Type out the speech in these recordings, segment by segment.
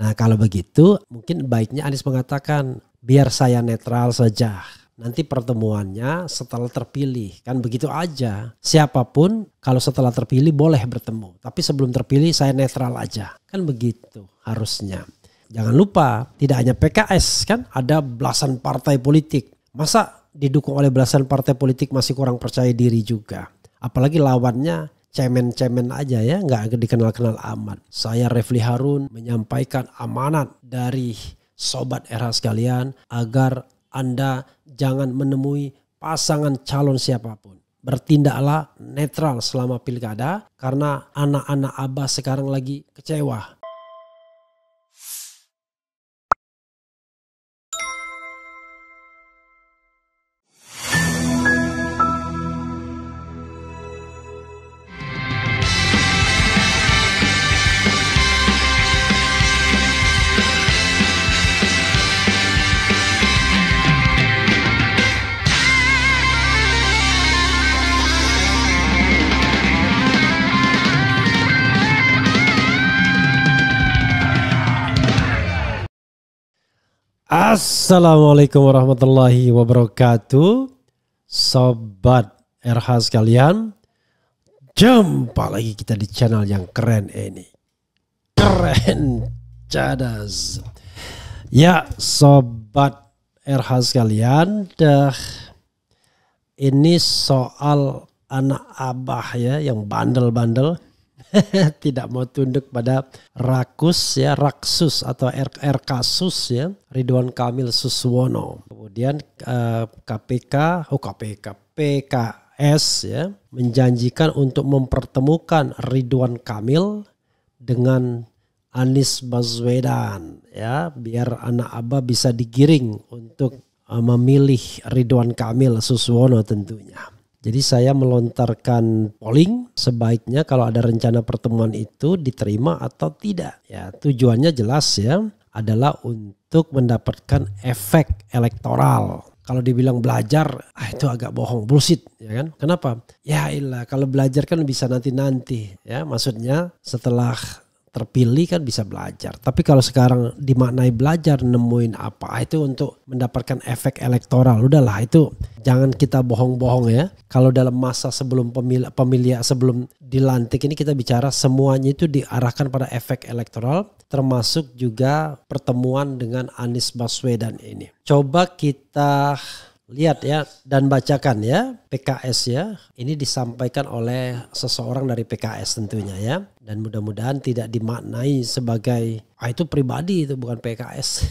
Nah kalau begitu mungkin baiknya Anies mengatakan biar saya netral saja. Nanti pertemuannya setelah terpilih. Kan begitu aja. Siapapun kalau setelah terpilih boleh bertemu. Tapi sebelum terpilih saya netral aja. Kan begitu harusnya. Jangan lupa tidak hanya PKS kan. Ada belasan partai politik. Masa didukung oleh belasan partai politik masih kurang percaya diri juga. Apalagi lawannya cemen-cemen aja ya, nggak dikenal-kenal amat. Saya Refli Harun menyampaikan amanat dari Sobat RH sekalian agar Anda jangan menemui pasangan calon siapapun. Bertindaklah netral selama pilkada karena anak-anak Abah sekarang lagi kecewa. Assalamualaikum warahmatullahi wabarakatuh. Sobat RH sekalian, jumpa lagi kita di channel yang keren ini. Keren cadas. Ya Sobat RH sekalian, ini soal anak Abah ya yang bandel-bandel. Tidak mau tunduk pada Raksus atau Rkasus ya, Ridwan Kamil Suswono. Kemudian PKS ya menjanjikan untuk mempertemukan Ridwan Kamil dengan Anies Baswedan ya, biar anak Abah bisa digiring untuk memilih Ridwan Kamil Suswono tentunya. Jadi saya melontarkan polling sebaiknya kalau ada rencana pertemuan itu diterima atau tidak. Ya tujuannya jelas ya, adalah untuk mendapatkan efek elektoral. Kalau dibilang belajar, itu agak bohong, bullshit ya kan. Kenapa? Ya ilah kalau belajar kan bisa nanti-nanti ya, maksudnya setelah terpilih kan bisa belajar. Tapi kalau sekarang dimaknai belajar nemuin apa, itu untuk mendapatkan efek elektoral. Udahlah itu jangan kita bohong-bohong ya. Kalau dalam masa sebelum pemilihan sebelum dilantik ini kita bicara semuanya itu diarahkan pada efek elektoral, termasuk juga pertemuan dengan Anies Baswedan ini. Coba kita lihat ya dan bacakan ya PKS ya. Ini disampaikan oleh seseorang dari PKS tentunya ya. Dan mudah-mudahan tidak dimaknai sebagai itu pribadi, itu bukan PKS.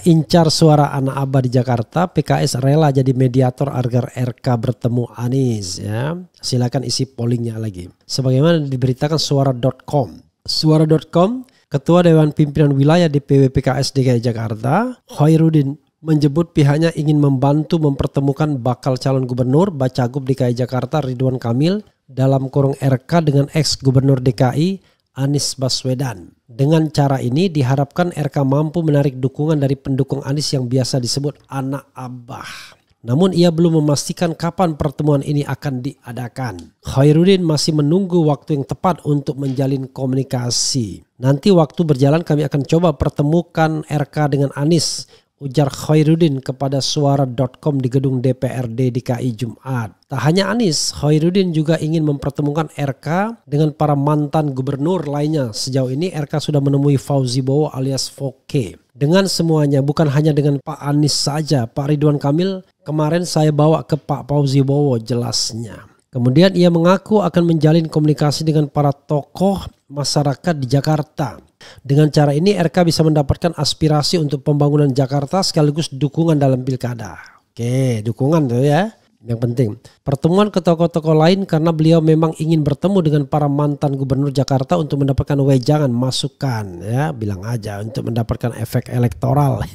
Incar suara anak Abah di Jakarta, PKS rela jadi mediator agar RK bertemu Anies ya. Silakan isi pollingnya lagi. Sebagaimana diberitakan suara.com. Suara.com, Ketua Dewan Pimpinan Wilayah DPW PKS DKI Jakarta, Khairuddin menyebut pihaknya ingin membantu mempertemukan bakal calon gubernur Bacagub DKI Jakarta Ridwan Kamil dalam kurung RK dengan ex-gubernur DKI Anies Baswedan. Dengan cara ini diharapkan RK mampu menarik dukungan dari pendukung Anies yang biasa disebut anak Abah. Namun ia belum memastikan kapan pertemuan ini akan diadakan. Khairuddin masih menunggu waktu yang tepat untuk menjalin komunikasi. Nanti waktu berjalan kami akan coba pertemukan RK dengan Anies, ujar Khairuddin kepada suara.com di gedung DPRD DKI Jumat. Tak hanya Anies, Khairuddin juga ingin mempertemukan RK dengan para mantan gubernur lainnya. Sejauh ini RK sudah menemui Fauzi Bowo alias Foke. Dengan semuanya, bukan hanya dengan Pak Anies saja, Pak Ridwan Kamil kemarin saya bawa ke Pak Fauzi Bowo, jelasnya. Kemudian ia mengaku akan menjalin komunikasi dengan para tokoh masyarakat di Jakarta. Dengan cara ini RK bisa mendapatkan aspirasi untuk pembangunan Jakarta sekaligus dukungan dalam pilkada. Oke, dukungan tuh ya. Yang penting. Pertemuan ke tokoh-tokoh lain karena beliau memang ingin bertemu dengan para mantan gubernur Jakarta untuk mendapatkan wejangan, masukan ya, bilang aja untuk mendapatkan efek elektoral.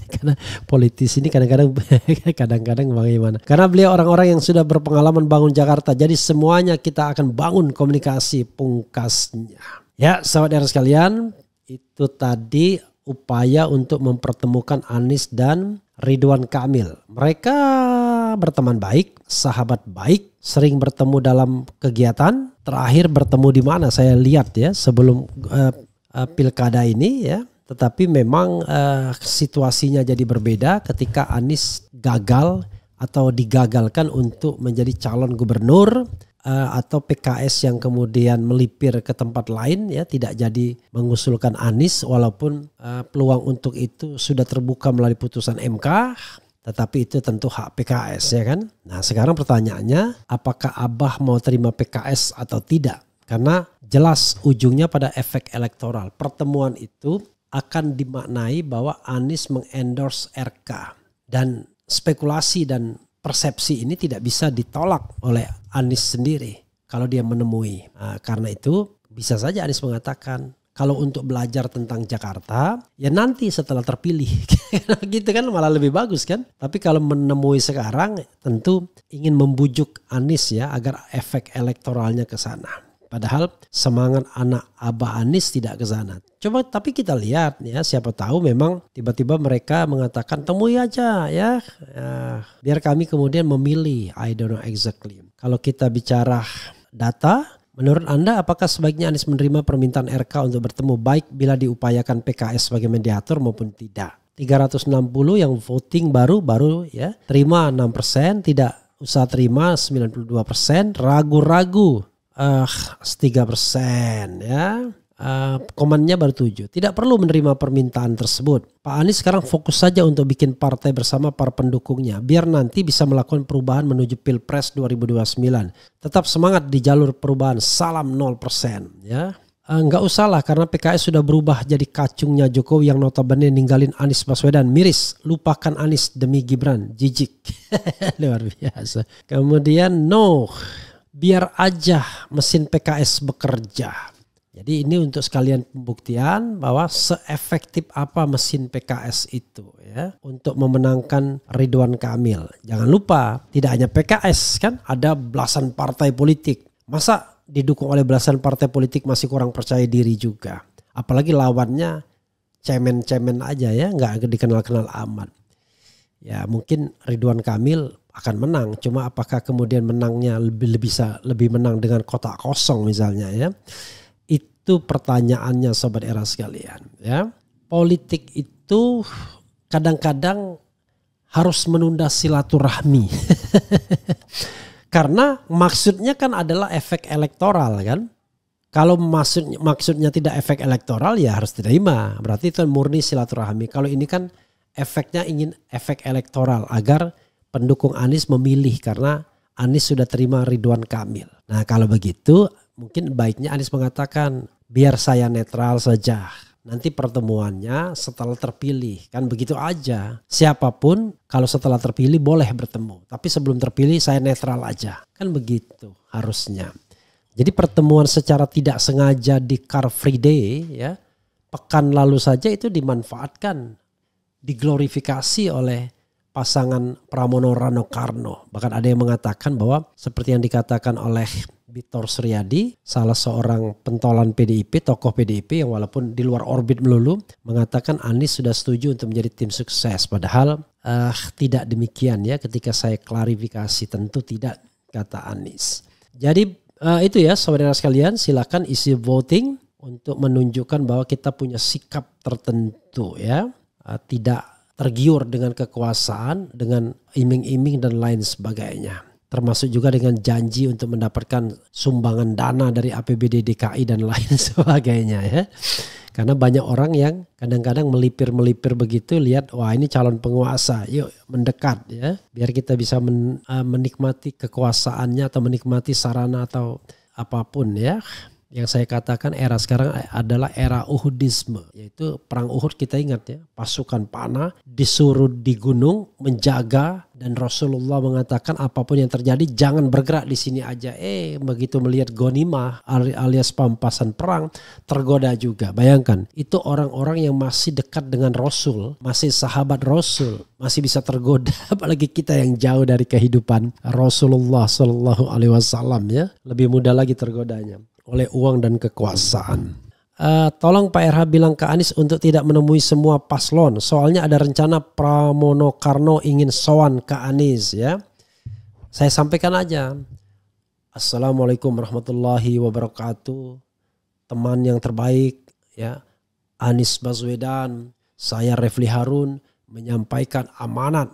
Karena politisi ini kadang-kadang bagaimana? Karena beliau orang-orang yang sudah berpengalaman bangun Jakarta. Jadi semuanya kita akan bangun komunikasi pungkasnya. Ya, sahabat sekalian, itu tadi upaya untuk mempertemukan Anies dan Ridwan Kamil. Mereka berteman baik, sahabat baik, sering bertemu dalam kegiatan. Terakhir bertemu di mana saya lihat ya, sebelum pilkada ini ya. Tetapi memang situasinya jadi berbeda ketika Anies gagal atau digagalkan untuk menjadi calon gubernur, atau PKS yang kemudian melipir ke tempat lain ya, tidak jadi mengusulkan Anies walaupun peluang untuk itu sudah terbuka melalui putusan MK, tetapi itu tentu hak PKS ya kan. Nah sekarang pertanyaannya, apakah Abah mau terima PKS atau tidak? Karena jelas ujungnya pada efek elektoral. Pertemuan itu akan dimaknai bahwa Anies mengendorse RK, dan spekulasi dan persepsi ini tidak bisa ditolak oleh Anies sendiri kalau dia menemui. Karena itu bisa saja Anies mengatakan kalau untuk belajar tentang Jakarta ya nanti setelah terpilih. Gitu kan malah lebih bagus kan. Tapi kalau menemui sekarang tentu ingin membujuk Anies ya agar efek elektoralnya ke sana. Padahal semangat anak Abah Anies tidak ke sana. Coba tapi kita lihat ya, siapa tahu memang tiba-tiba mereka mengatakan temui aja ya. Biar kami kemudian memilih. I don't know exactly. Kalau kita bicara data, menurut Anda apakah sebaiknya Anies menerima permintaan RK untuk bertemu baik bila diupayakan PKS sebagai mediator maupun tidak? 360 yang voting baru ya, terima 6%, tidak usah terima 92%, ragu-ragu 3% ya. Komannya baru 7. Tidak perlu menerima permintaan tersebut. Pak Anies sekarang fokus saja untuk bikin partai bersama para pendukungnya. Biar nanti bisa melakukan perubahan menuju Pilpres 2029. Tetap semangat di jalur perubahan. Salam 0% ya. Enggak usah lah karena PKS sudah berubah jadi kacungnya Jokowi yang notabene ninggalin Anies Baswedan. Miris, lupakan Anies demi Gibran. Jijik. Luar biasa. Kemudian biar aja mesin PKS bekerja. Jadi ini untuk sekalian pembuktian bahwa seefektif apa mesin PKS itu ya untuk memenangkan Ridwan Kamil. Jangan lupa tidak hanya PKS kan, ada belasan partai politik. Masa didukung oleh belasan partai politik masih kurang percaya diri juga. Apalagi lawannya cemen-cemen aja ya, nggak dikenal-kenal amat. Ya mungkin Ridwan Kamil akan menang, cuma apakah kemudian menangnya lebih menang dengan kotak kosong misalnya ya, itu pertanyaannya sobat era sekalian ya. Politik itu kadang-kadang harus menunda silaturahmi karena maksudnya kan adalah efek elektoral kan. Kalau maksudnya tidak efek elektoral ya harus diterima, berarti itu murni silaturahmi. Kalau ini kan efeknya ingin efek elektoral agar pendukung Anies memilih karena Anies sudah terima Ridwan Kamil. Nah kalau begitu mungkin baiknya Anies mengatakan biar saya netral saja. Nanti pertemuannya setelah terpilih. Kan begitu aja. Siapapun kalau setelah terpilih boleh bertemu. Tapi sebelum terpilih saya netral aja. Kan begitu harusnya. Jadi pertemuan secara tidak sengaja di Car Free Day ya, pekan lalu saja itu dimanfaatkan, diglorifikasi oleh pasangan Pramono Rano Karno. Bahkan ada yang mengatakan bahwa seperti yang dikatakan oleh Bitor Suryadi, salah seorang pentolan PDIP, tokoh PDIP yang walaupun di luar orbit melulu, mengatakan Anies sudah setuju untuk menjadi tim sukses. Padahal tidak demikian ya, ketika saya klarifikasi tentu tidak, kata Anies. Jadi itu ya saudara sekalian, silakan isi voting untuk menunjukkan bahwa kita punya sikap tertentu ya, tidak tergiur dengan kekuasaan, dengan iming-iming dan lain sebagainya. Termasuk juga dengan janji untuk mendapatkan sumbangan dana dari APBD DKI dan lain sebagainya ya. Karena banyak orang yang kadang-kadang melipir-melipir begitu, lihat wah ini calon penguasa, yuk mendekat ya. Biar kita bisa menikmati kekuasaannya atau menikmati sarana atau apapun ya. Yang saya katakan era sekarang adalah era Uhudisme. Yaitu perang Uhud kita ingat ya. Pasukan panah disuruh di gunung menjaga. Dan Rasulullah mengatakan apapun yang terjadi jangan bergerak di sini aja. Begitu melihat ghanimah alias pampasan perang tergoda juga. Bayangkan itu orang-orang yang masih dekat dengan Rasul. Masih sahabat Rasul. Masih bisa tergoda. Apalagi kita yang jauh dari kehidupan Rasulullah SAW ya. Lebih mudah lagi tergodanya oleh uang dan kekuasaan. Tolong Pak RH bilang ke Anies untuk tidak menemui semua paslon. Soalnya ada rencana Pramono Karno ingin sowan ke Anies ya. Saya sampaikan aja. Assalamualaikum warahmatullahi wabarakatuh. Teman yang terbaik ya, Anies Baswedan, saya Refli Harun menyampaikan amanat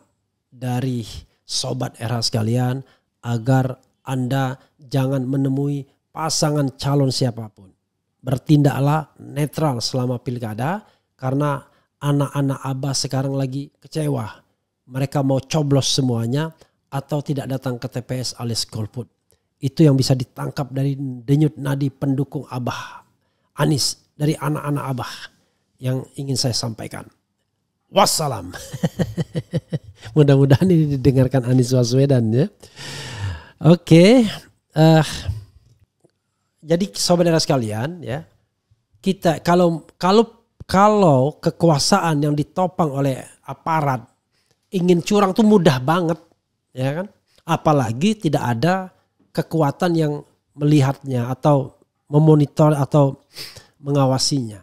dari Sobat RH sekalian agar Anda jangan menemui pasangan calon siapapun. Bertindaklah netral selama pilkada karena anak-anak Abah sekarang lagi kecewa. Mereka mau coblos semuanya atau tidak datang ke TPS alias golput. Itu yang bisa ditangkap dari denyut nadi pendukung Abah Anies, dari anak-anak Abah yang ingin saya sampaikan. Wassalam. Mudah-mudahan ini didengarkan Anies Baswedan ya. Oke. Jadi saudara sekalian ya, kita kalau kekuasaan yang ditopang oleh aparat ingin curang tuh mudah banget, ya kan? Apalagi tidak ada kekuatan yang melihatnya atau memonitor atau mengawasinya.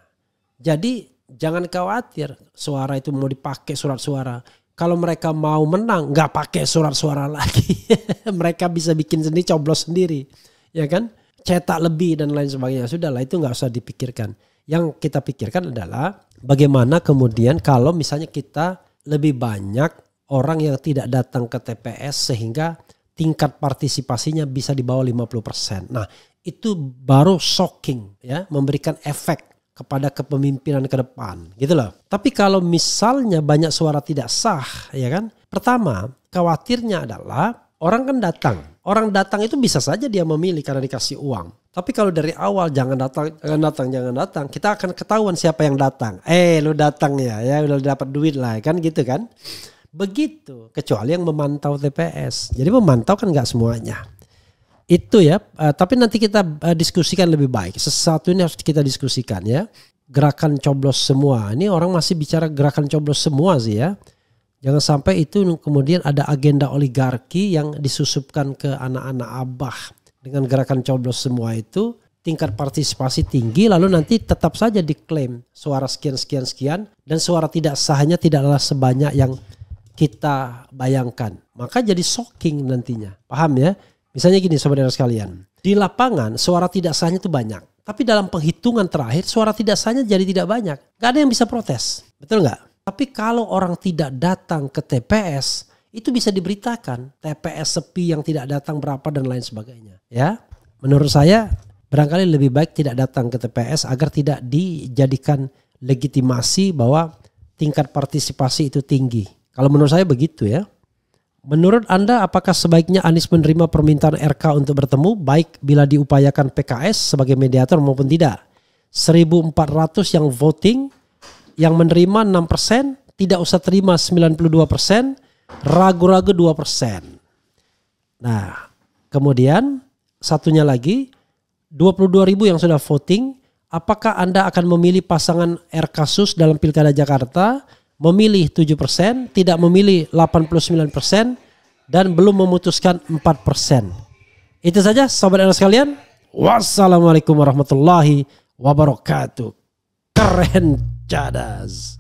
Jadi jangan khawatir suara itu mau dipakai surat suara. Kalau mereka mau menang nggak pakai surat suara lagi. Mereka bisa bikin sendiri, coblos sendiri, ya kan? Cetak lebih dan lain sebagainya. Sudahlah, itu nggak usah dipikirkan. Yang kita pikirkan adalah bagaimana kemudian kalau misalnya kita lebih banyak orang yang tidak datang ke TPS sehingga tingkat partisipasinya bisa di bawah 50%. Nah, itu baru shocking ya, memberikan efek kepada kepemimpinan ke depan gitu loh. Tapi kalau misalnya banyak suara tidak sah, ya kan? Pertama, khawatirnya adalah orang kan datang. Orang datang itu bisa saja dia memilih karena dikasih uang. Tapi kalau dari awal jangan datang, kita akan ketahuan siapa yang datang. Lu datang ya udah dapat duit lah kan gitu kan. Begitu, kecuali yang memantau TPS. Jadi memantau kan nggak semuanya. Itu ya, tapi nanti kita diskusikan lebih baik. Sesuatu ini harus kita diskusikan ya. Gerakan coblos semua. Ini orang masih bicara gerakan coblos semua sih ya. Jangan sampai itu kemudian ada agenda oligarki yang disusupkan ke anak-anak Abah. Dengan gerakan coblos semua itu tingkat partisipasi tinggi, lalu nanti tetap saja diklaim suara sekian dan suara tidak sahnya tidaklah sebanyak yang kita bayangkan. Maka jadi shocking nantinya. Paham ya? Misalnya gini saudara sekalian. Di lapangan suara tidak sahnya itu banyak. Tapi dalam penghitungan terakhir suara tidak sahnya jadi tidak banyak. Gak ada yang bisa protes. Betul gak? Tapi kalau orang tidak datang ke TPS, itu bisa diberitakan. TPS sepi yang tidak datang berapa dan lain sebagainya. Ya, menurut saya barangkali lebih baik tidak datang ke TPS agar tidak dijadikan legitimasi bahwa tingkat partisipasi itu tinggi. Kalau menurut saya begitu ya. Menurut Anda apakah sebaiknya Anies menerima permintaan RK untuk bertemu baik bila diupayakan PKS sebagai mediator maupun tidak? 1.400 yang voting, yang menerima 6%, tidak usah terima 92%, ragu-ragu 2%. Nah, kemudian satunya lagi 22.000 yang sudah voting, apakah Anda akan memilih pasangan RK Sus dalam Pilkada Jakarta? Memilih 7%, tidak memilih 89%, dan belum memutuskan 4%. Itu saja sobat RK sekalian. Wassalamualaikum warahmatullahi wabarakatuh. Keren cadas.